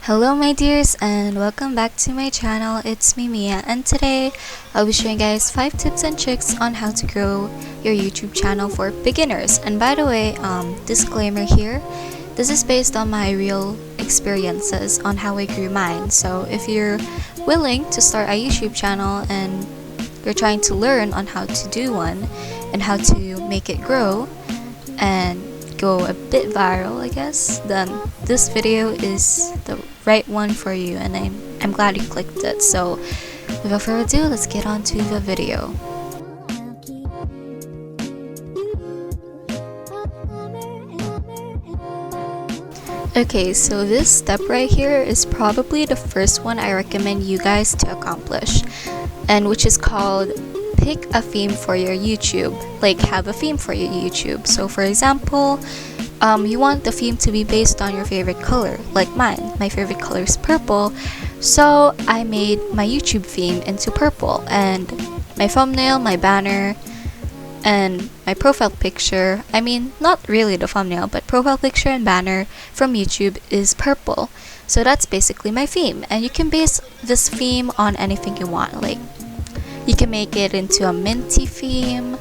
Hello my dears and welcome back to my channel. It's me Mia, and today I'll be showing you guys 5 tips and tricks on how to grow your YouTube channel for beginners. And by the way, disclaimer here, this is based on my real experiences on how I grew mine. So if you're willing to start a YouTube channel and you're trying to learn on how to do one and how to make it grow and go a bit viral, I guess, then this video is the right one for you, and I'm glad you clicked it. So without further ado, let's get on to the video. Okay, so this step right here is probably the first one I recommend you guys to accomplish, and which is called pick a theme for your YouTube. Like, have a theme for your YouTube. So for example, you want the theme to be based on your favorite color. Like mine, my favorite color is purple, so I made my YouTube theme into purple, and my thumbnail, my banner, and my profile picture, I mean not really the thumbnail, but profile picture and banner from YouTube is purple. So that's basically my theme, and you can base this theme on anything you want. Like, you can make it into a minty theme,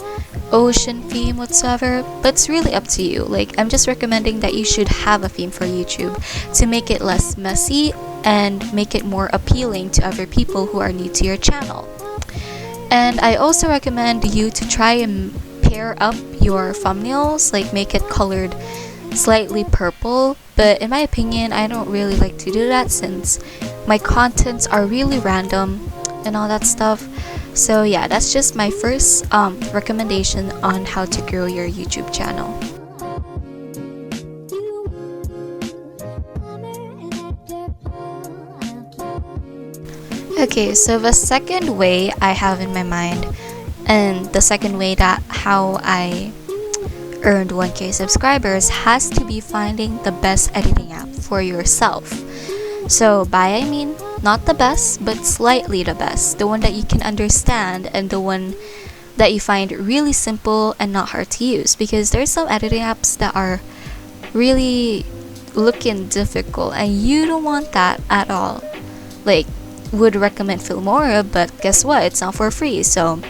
ocean theme, whatsoever, but it's really up to you. Like, I'm just recommending that you should have a theme for YouTube to make it less messy and make it more appealing to other people who are new to your channel. And I also recommend you to try and pair up your thumbnails, like make it colored slightly purple, but in my opinion I don't really like to do that since my contents are really random and all that stuff. So yeah, that's just my first recommendation on how to grow your YouTube channel. Okay, so the second way I have in my mind, and the second way that how I earned 1K subscribers, has to be finding the best editing app for yourself. So by I mean not the best, but slightly the best, the one that you can understand and the one that you find really simple and not hard to use, because there's some editing apps that are really looking difficult and you don't want that at all. Like, would recommend Filmora, but guess what, it's not for free, so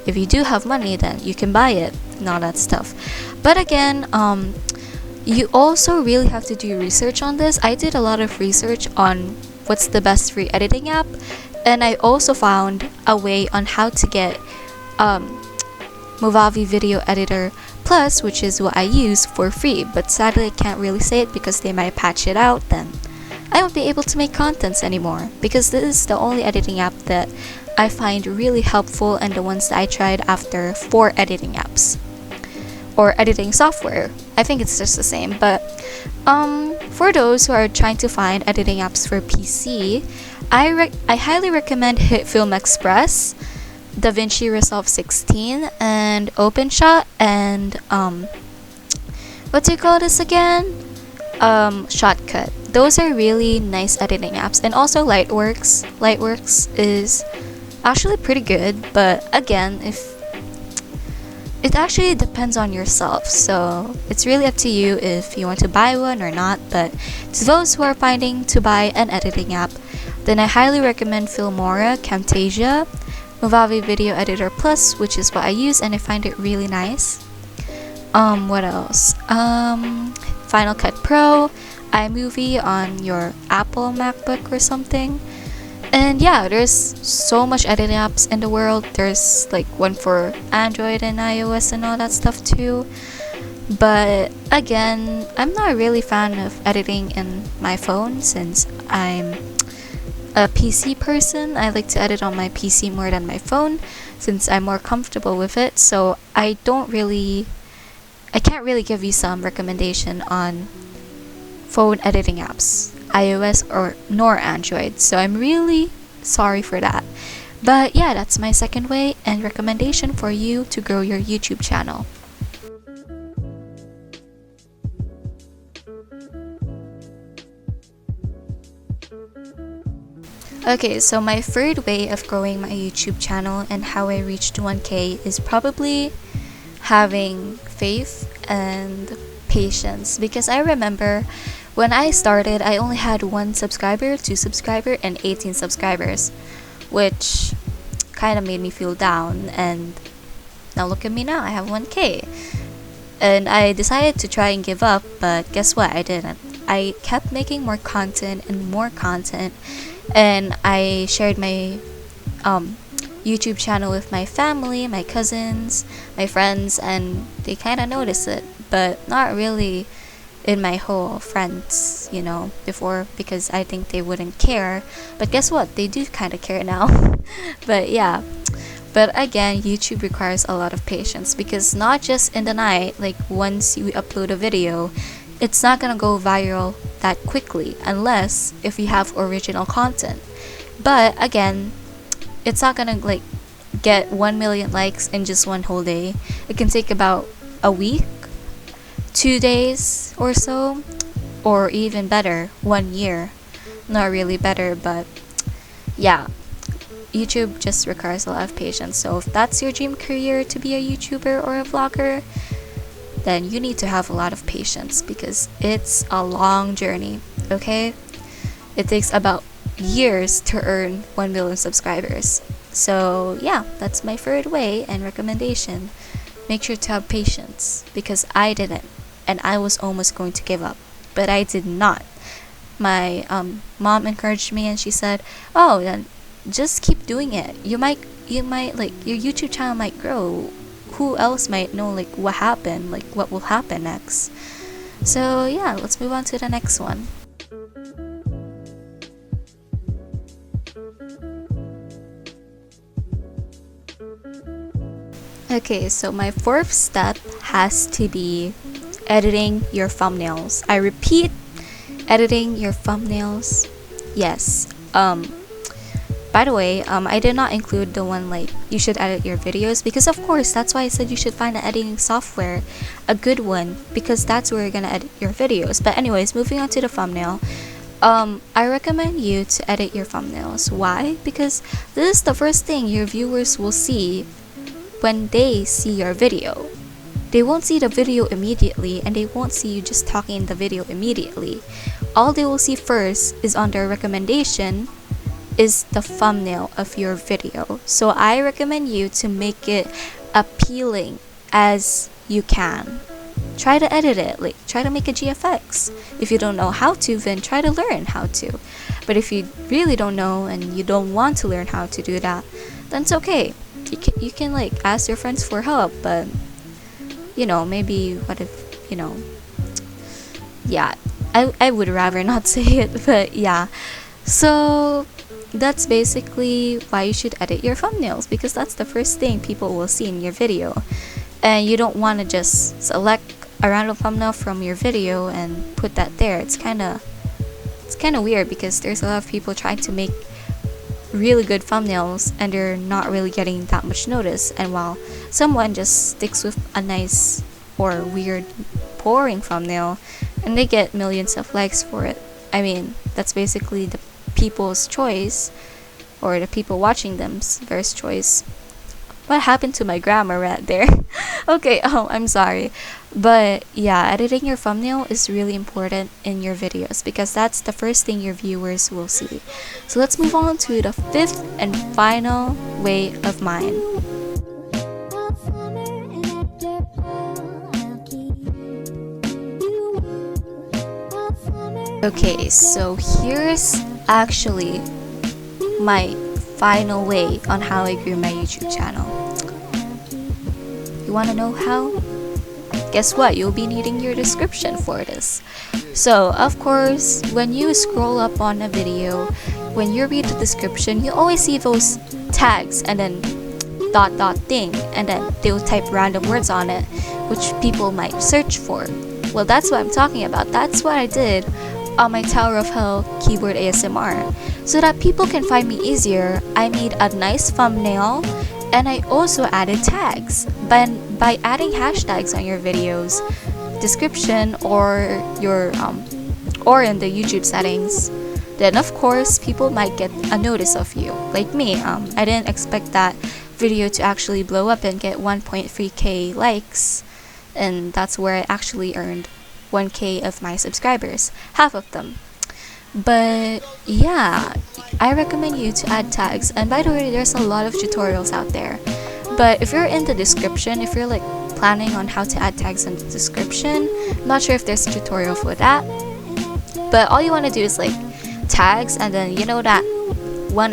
if you do have money then you can buy it and all that stuff. But again, you also really have to do research on this. I did a lot of research on what's the best free editing app, and I also found a way on how to get Miahhh Video Editor Plus, which is what I use, for free. But sadly I can't really say it because they might patch it out, then I won't be able to make contents anymore, because this is the only editing app that I find really helpful, and the ones that I tried after 4 editing apps or editing software. I think it's just the same, but for those who are trying to find editing apps for PC, I highly recommend Film Express, DaVinci Resolve 16, and OpenShot, and what do you call this again? Shotcut. Those are really nice editing apps. And also Lightworks. Lightworks is actually pretty good, but again, it actually depends on yourself, so it's really up to you if you want to buy one or not. But to those who are finding to buy an editing app, then I highly recommend Filmora, Camtasia, Miahhh Video Editor Plus, which is what I use and I find it really nice. What else? Final Cut Pro, iMovie on your Apple MacBook or something. And yeah, there's so much editing apps in the world. There's like one for Android and iOS and all that stuff too. But again, I'm not really a fan of editing in my phone since I'm a PC person. I like to edit on my PC more than my phone since I'm more comfortable with it. So I can't really give you some recommendation on phone editing apps, iOS or nor Android, so I'm really sorry for that. But yeah, that's my second way and recommendation for you to grow your YouTube channel. Okay, so my third way of growing my YouTube channel and how I reached 1K is probably having faith and patience, because I remember When I started, I only had 1 subscriber, 2 subscriber, and 18 subscribers, which kind of made me feel down. And now look at me now, I have 1K. And I decided to try and give up, but guess what? I didn't. I kept making more content and more content, and I shared my YouTube channel with my family, my cousins, my friends, and they kind of noticed it, but not really in my whole friends, you know, before, because I think they wouldn't care. But guess what? They do kind of care now. But yeah. But again, YouTube requires a lot of patience, because not just in the night, like once you upload a video, it's not gonna go viral that quickly unless if you have original content. But again, it's not gonna like get 1 million likes in just one whole day. It can take about a week, 2 days or so, or even better, 1 year. Not really better, but yeah. YouTube just requires a lot of patience. So if that's your dream career, to be a YouTuber or a vlogger, then you need to have a lot of patience, because it's a long journey, okay? It takes about years to earn 1 million subscribers. So yeah, that's my third way and recommendation. Make sure to have patience, because I didn't, and I was almost going to give up, but I did not. My mom encouraged me, and she said, oh, then just keep doing it. You might like, your YouTube channel might grow. Who else might know like what happened, like what will happen next? So yeah, let's move on to the next one. Okay, so my 4th step has to be editing your thumbnails. I repeat, editing your thumbnails. Yes. By the way, I did not include the one like you should edit your videos, because of course that's why I said you should find an editing software, a good one, because that's where you're gonna edit your videos. But anyways, moving on to the thumbnail. I recommend you to edit your thumbnails. Why? Because this is the first thing your viewers will see when they see your video. They won't see the video immediately, and they won't see you just talking in the video immediately. All they will see first is on their recommendation is the thumbnail of your video. So I recommend you to make it appealing as you can. Try to edit it, like try to make a GFX. If you don't know how to, then try to learn how to. But if you really don't know and you don't want to learn how to do that, then it's okay. You can like ask your friends for help, but you know, maybe what if, you know, yeah, I would rather not say it, but yeah. So that's basically why you should edit your thumbnails, because that's the first thing people will see in your video. And you don't want to just select a random thumbnail from your video and put that there. It's kind of weird, because there's a lot of people trying to make really good thumbnails and they're not really getting that much notice. And while someone just sticks with a nice or weird boring thumbnail and they get millions of likes for it. I mean, that's basically the people's choice, or the people watching them's first choice. What happened to my grammar right there? Okay, I'm sorry. But yeah, editing your thumbnail is really important in your videos, because that's the first thing your viewers will see. So let's move on to the 5th and final way of mine. Okay, so here's actually my final way on how I grew my YouTube channel. You want to know how? Guess what? You'll be needing your description for this. So, of course, when you scroll up on a video, when you read the description, you always see those tags and then ... thing, and then they'll type random words on it, which people might search for. Well, that's what I'm talking about. That's what I did on my Tower of Hell keyboard ASMR. So that people can find me easier, I made a nice thumbnail, and I also added tags. By adding hashtags on your videos description or your or in the YouTube settings, then of course people might get a notice of you. Like me, I didn't expect that video to actually blow up and get 1.3k likes, and that's where I actually earned 1K of my subscribers, half of them. But yeah, I recommend you to add tags. And by the way, there's a lot of tutorials out there. But if you're in the description, if you're like planning on how to add tags in the description, I'm not sure if there's a tutorial for that. But all you want to do is like tags, and then you know that one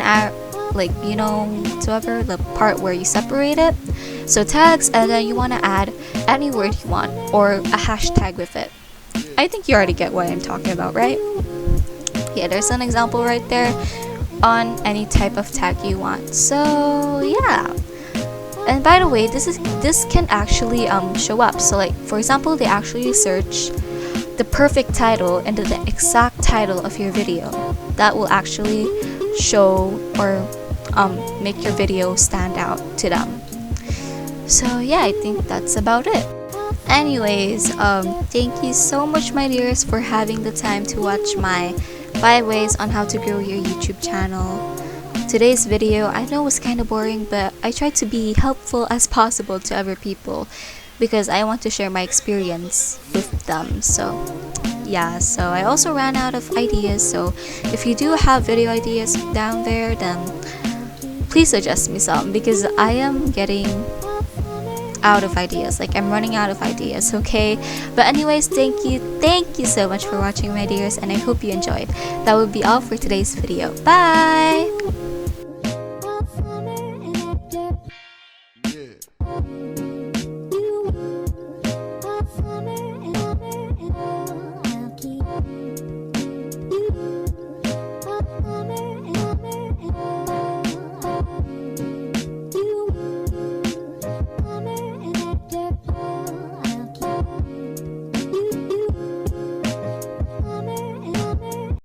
like you know whatever the part where you separate it. So tags, and then you want to add any word you want or a hashtag with it. I think you already get what I'm talking about, right? Yeah, there's an example right there on any type of tag you want. So yeah. And by the way, this can actually show up. So like for example, they actually search the perfect title and the exact title of your video. That will actually show or make your video stand out to them. So yeah, I think that's about it. Anyways, thank you so much, my dears, for having the time to watch my 5 ways on how to grow your YouTube channel. Today's video I know was kind of boring, but I tried to be helpful as possible to other people because I want to share my experience with them. So yeah, so I also ran out of ideas, so if you do have video ideas down there, then please suggest me some, because I am getting out of ideas, like I'm running out of ideas, okay? But anyways, thank you so much for watching, my dears, and I hope you enjoyed. That would be all for today's video. Bye!